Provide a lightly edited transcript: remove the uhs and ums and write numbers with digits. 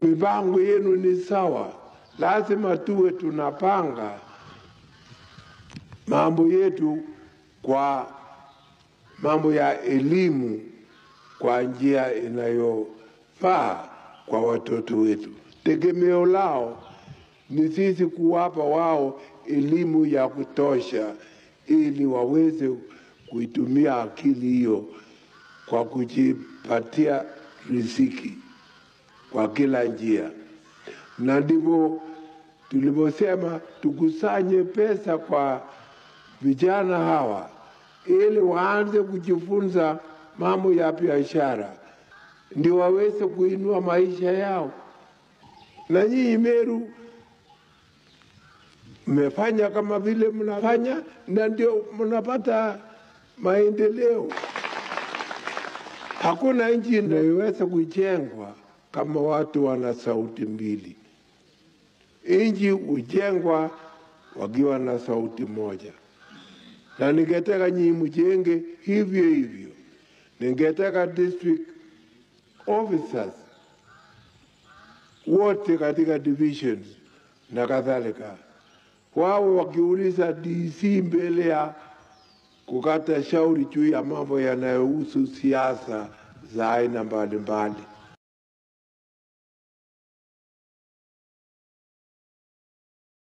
Mipango yenu ni sawa, lazima tuwe tunapanga mambo yetu kwa mambo ya elimu kwa njia inayofaa kwa watoto wetu. Tegemeo lao ni sisi kuwapa wao elimu ya kutosha ili waweze kuitumia akili hiyo kwa kujipatia riziki kwa kila njia. Na ndivyo tulivyosema tukusanye pesa kwa vijana hawa ili waanze kujifunza mambo ya biashara ndio waweze kuinua maisha yao. Na nyinyi Meru mmefanya kama vile mnafanya na ndio mnapata maendeleo. Hakuna nchi inayoweza kujengwa kama watu wana sauti mbili. Nchi hujengwa wakiwa na sauti moja. Na ningetaka nyinyi mjenge hivyo hivyo. Ningetaka district officers wote katika divisions na kadhalika wao wakiuliza DC mbele ya kukata shauri juu ya mambo yanayohusu siasa za aina mbalimbali.